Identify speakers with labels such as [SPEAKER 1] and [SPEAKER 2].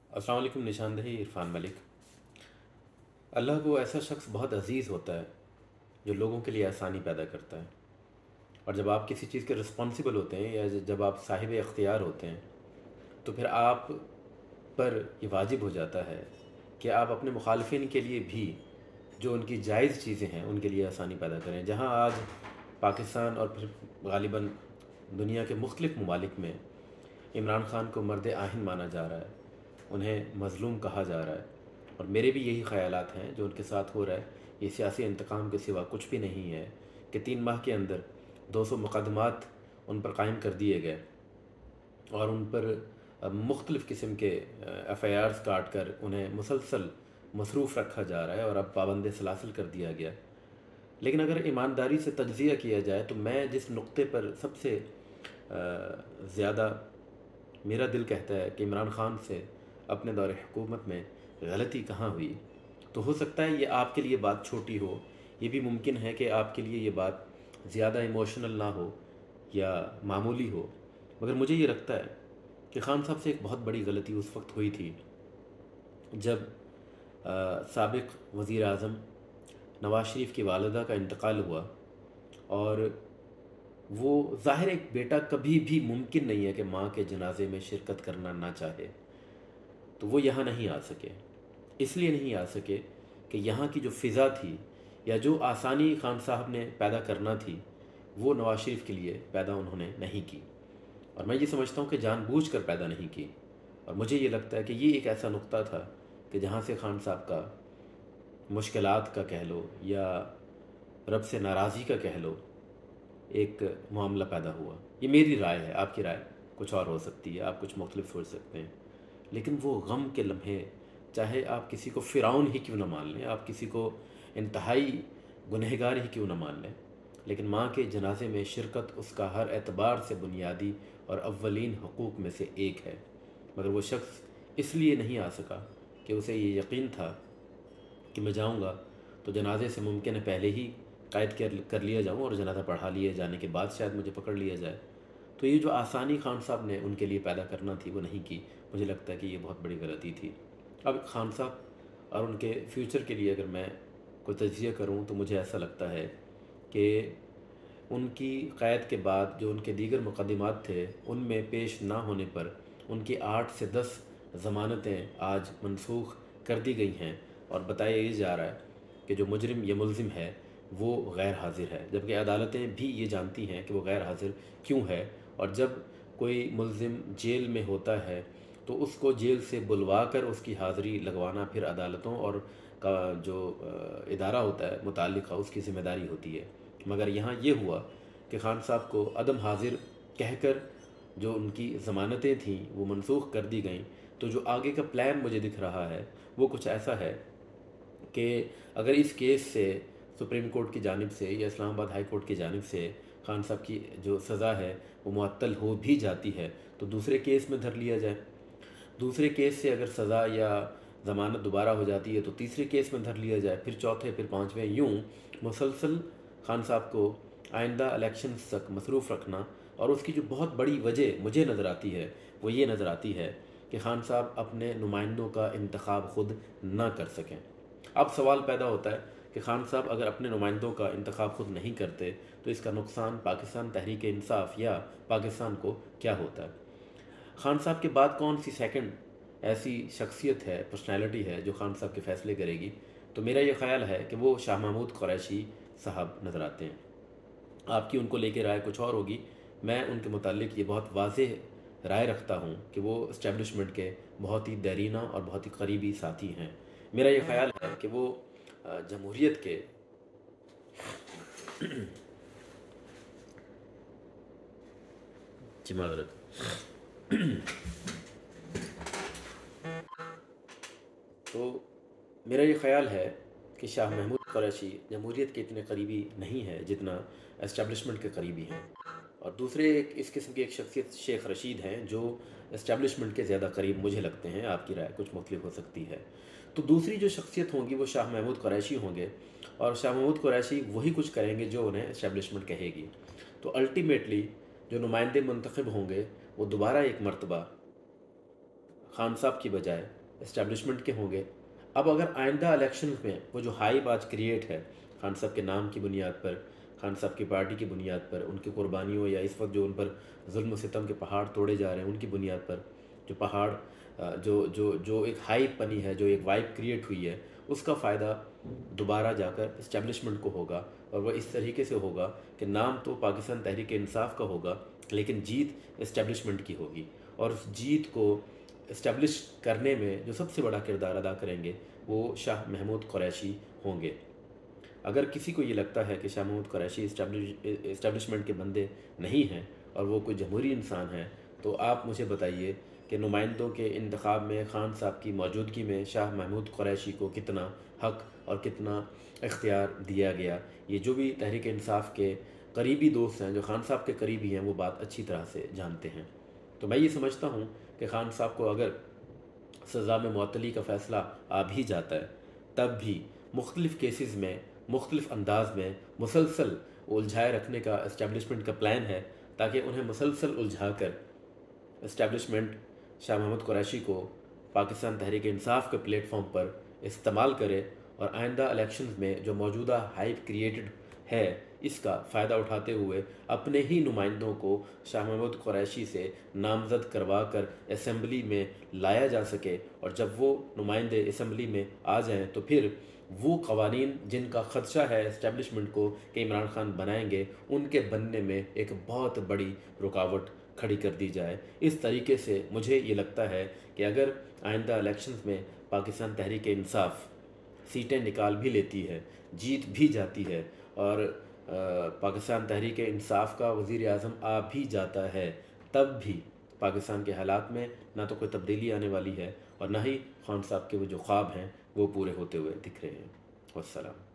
[SPEAKER 1] अस्सलाम वालेकुम। निशानदही इरफान मलिक। अल्लाह को ऐसा शख्स बहुत अजीज़ होता है जो लोगों के लिए आसानी पैदा करता है। और जब आप किसी चीज़ के रिस्पॉन्सिबल होते हैं या जब आप साहिब इख्तियार होते हैं तो फिर आप पर ये वाजिब हो जाता है कि आप अपने मुखालफिन के लिए भी जो उनकी जायज़ चीज़ें हैं उनके लिए आसानी पैदा करें। जहाँ आज पाकिस्तान और फिर गालिबन दुनिया के मुख्तलिफ़ ममालिक में इमरान ख़ान को मर्द आहिन माना जा रहा है, उन्हें मज़लूम कहा जा रहा है, और मेरे भी यही ख़यालात हैं जो उनके साथ हो रहा है। ये सियासी इंतकाम के सिवा कुछ भी नहीं है कि 3 माह के अंदर 200 मुकदमात उन पर कायम कर दिए गए और उन पर मुख्तलिफ़ किस्म के FIRs काट कर उन्हें मुसलसल मसरूफ़ रखा जा रहा है और अब पाबंद सलासिल कर दिया गया। लेकिन अगर ईमानदारी से तज्ज़िया किया जाए तो मैं जिस नुक्ते पर सबसे ज़्यादा मेरा दिल कहता है कि इमरान ख़ान से अपने दौर हुकूमत में गलती कहाँ हुई, तो हो सकता है ये आपके लिए बात छोटी हो, ये भी मुमकिन है कि आपके लिए ये बात ज़्यादा इमोशनल ना हो या मामूली हो, मगर मुझे ये लगता है कि ख़ान साहब से एक बहुत बड़ी गलती उस वक्त हुई थी जब साबिक़ वज़ीर आज़म नवाज़ शरीफ की वालिदा का इंतकाल हुआ। और वो ज़ाहिर एक बेटा कभी भी मुमकिन नहीं है कि माँ के जनाजे में शिरकत करना ना चाहे, तो वो यहाँ नहीं आ सके। इसलिए नहीं आ सके कि यहाँ की जो फ़िज़ा थी या जो आसानी ख़ान साहब ने पैदा करना थी वो नवाज़ शरीफ के लिए पैदा उन्होंने नहीं की, और मैं ये समझता हूँ कि जानबूझकर पैदा नहीं की। और मुझे ये लगता है कि ये एक ऐसा नुक्ता था कि जहाँ से ख़ान साहब का मुश्किलात का कह लो या रब से नाराज़गी का कह लो एक मामला पैदा हुआ। ये मेरी राय है, आपकी राय कुछ और हो सकती है, आप कुछ मुख्तलिफ सोच सकते हैं। लेकिन वो गम के लम्हे, चाहे आप किसी को फ़िरौन ही क्यों ना मान लें, आप किसी को इंतहाई गुनहगार ही क्यों ना मान लें, लेकिन माँ के जनाजे में शिरकत उसका हर एतबार से बुनियादी और अव्वलीन हकूक़ में से एक है। मगर वो शख्स इसलिए नहीं आ सका कि उसे ये यकीन था कि मैं जाऊँगा तो जनाजे से मुमकिन है पहले ही कैद कर लिया जाऊँ और जनाजा पढ़ा लिए जाने के बाद शायद मुझे पकड़ लिया जाए। तो ये जो आसानी ख़ान साहब ने उनके लिए पैदा करना थी वो नहीं की। मुझे लगता है कि ये बहुत बड़ी गलती थी। अब ख़ान साहब और उनके फ्यूचर के लिए अगर मैं कोई तज्ज़िया करूँ तो मुझे ऐसा लगता है कि उनकी क़ैद के बाद जो उनके दीगर मुक़द्दमात थे उनमें पेश ना होने पर उनकी 8 से 10 ज़मानतें आज मनसूख कर दी गई हैं, और बताया ये जा रहा है कि जो मुजरिम या मुलजिम है वो गैर हाज़िर है, जबकि अदालतें भी ये जानती हैं कि वो गैर हाज़िर क्यों है। और जब कोई मुलजिम जेल में होता है तो उसको जेल से बुलवा कर उसकी हाज़िरी लगवाना फिर अदालतों और का जो इदारा होता है मुताल्लिक़ा उसकी ज़िम्मेदारी होती है। मगर यहाँ ये हुआ कि ख़ान साहब को अदम हाज़िर कहकर जो उनकी ज़मानतें थीं वो मनसूख कर दी गईं। तो जो आगे का प्लान मुझे दिख रहा है वो कुछ ऐसा है कि अगर इस केस से सुप्रीम कोर्ट की जानिब से या इस्लामाबाद हाई कोर्ट की जानिब से ख़ान साहब की जो सज़ा है वो मुअत्तल हो भी जाती है तो दूसरे केस में धर लिया जाए। दूसरे केस से अगर सज़ा या ज़मानत दोबारा हो जाती है तो तीसरे केस में धर लिया जाए, फिर चौथे, फिर पाँचवें, यूँ मुसलसल ख़ान साहब को आइंदा इलेक्शंस तक मसरूफ़ रखना। और उसकी जो बहुत बड़ी वजह मुझे नज़र आती है वो ये नज़र आती है कि ख़ान साहब अपने नुमाइंदों का इंतखाब ख़ुद ना कर सकें। अब सवाल पैदा होता है कि ख़ान साहब अगर अपने नुमाइंदों का इंतखाब ख़ुद नहीं करते तो इसका नुकसान पाकिस्तान तहरीक इंसाफ या पाकिस्तान को क्या होता है। ख़ान साहब के बाद कौन सी सेकंड ऐसी शख्सियत है, पर्सनैलिटी है जो ख़ान साहब के फ़ैसले करेगी, तो मेरा ये ख़्याल है कि वो शाह महमूद क़ुरैशी साहब नज़र आते हैं। आपकी उनको लेके राय कुछ और होगी। मैं उनके मुताल्लिक़ ये बहुत वाज़ेह राय रखता हूँ कि वो इस्टेब्लिशमेंट के बहुत ही देरीना और बहुत ही करीबी साथी हैं। मेरा ये ख़्याल है कि वो जमहूरियत के जी माज़रत तो मेरा ये ख़्याल है कि शाह महमूद क़ुरैशी जमहूरियत के इतने करीबी नहीं है जितना इस्टेब्लिशमेंट के करीबी हैं। और दूसरे एक इस किस्म की एक शख्सियत शेख रशीद हैं जो इस्टेब्लिशमेंट के ज़्यादा करीब मुझे लगते हैं। आपकी राय कुछ मुख्तलिफ हो सकती है। तो दूसरी जो शख्सियत होंगी वो शाह महमूद क़ुरैशी होंगे, और शाह महमूद क़ुरैशी वही कुछ करेंगे जो उन्हें इस्टेब्लिशमेंट कहेगी। तो अल्टीमेटली जो नुमाइंदे मुंतखब होंगे वो दोबारा एक मरतबा ख़ान साहब की बजाय इस्टेब्लिशमेंट के होंगे। अब अगर आइंदा इलेक्शन में वो जो हाइप आज क्रिएट है खान साहब के नाम की बुनियाद पर, खान साहब की पार्टी की बुनियाद पर, उनकी कुर्बानियों या इस वक्त जो उन पर जुल्म सितम के पहाड़ तोड़े जा रहे हैं उनकी बुनियाद पर, जो पहाड़ जो जो जो एक हाइप बनी है, जो एक वाइब क्रिएट हुई है, उसका फ़ायदा दोबारा जाकर इस्टेब्लिशमेंट को होगा। और वह इस तरीके से होगा कि नाम तो पाकिस्तान तहरीक इंसाफ का होगा, लेकिन जीत इस्टेब्लिशमेंट की होगी। और उस जीत को इस्टेब्लिश करने में जो सबसे बड़ा किरदार अदा करेंगे वो शाह महमूद कुरैशी होंगे। अगर किसी को ये लगता है कि शाह महमूद कुरैशी इस्टेब्लिशमेंट के बंदे नहीं हैं और वो कोई जमहूरी इंसान है, तो आप मुझे बताइए कि नुमाइंदों के इंतखाब में खान साहब की मौजूदगी में शाह महमूद कुरैशी को कितना हक़ और कितना इख्तियार दिया गया। ये जो भी तहरीक इंसाफ के करीबी दोस्त हैं, जो खान साहब के करीबी हैं, वो बात अच्छी तरह से जानते हैं। तो मैं ये समझता हूँ कि खान साहब को अगर सज़ा में मुअत्तली का फ़ैसला आ भी जाता है, तब भी मुख्तलिफ़ केसेस में मुख्तलिफ़ अंदाज में मुसलसल उलझाए रखने का इस्टेब्लिशमेंट का प्लान है, ताकि उन्हें मुसलसल उलझा कर इस्टेब्लिशमेंट शाह महमूद कुरैशी को पाकिस्तान तहरीक इंसाफ के प्लेटफॉर्म पर इस्तेमाल करे और आइंदा इलेक्शंस में जो मौजूदा हाइप क्रिएटेड है इसका फ़ायदा उठाते हुए अपने ही नुमाइंदों को शाह महमूद कुरैशी से नामज़द करवा कर असम्बली में लाया जा सके। और जब वो नुमाइंदे असम्बली में आ जाएं तो फिर वो क़वानीन जिनका ख़दशा है इस्टेब्लिशमेंट को कि इमरान खान बनाएंगे, उनके बनने में एक बहुत बड़ी रुकावट खड़ी कर दी जाए। इस तरीके से मुझे ये लगता है कि अगर आइंदा इलेक्शंस में पाकिस्तान तहरीक इंसाफ सीटें निकाल भी लेती है, जीत भी जाती है और पाकिस्तान तहरीक इंसाफ का वज़ीर आज़म आ भी जाता है, तब भी पाकिस्तान के हालात में ना तो कोई तब्दीली आने वाली है और ना ही खान साहब के वो जो ख्वाब हैं वो पूरे होते हुए दिख रहे हैं। वस्सलाम।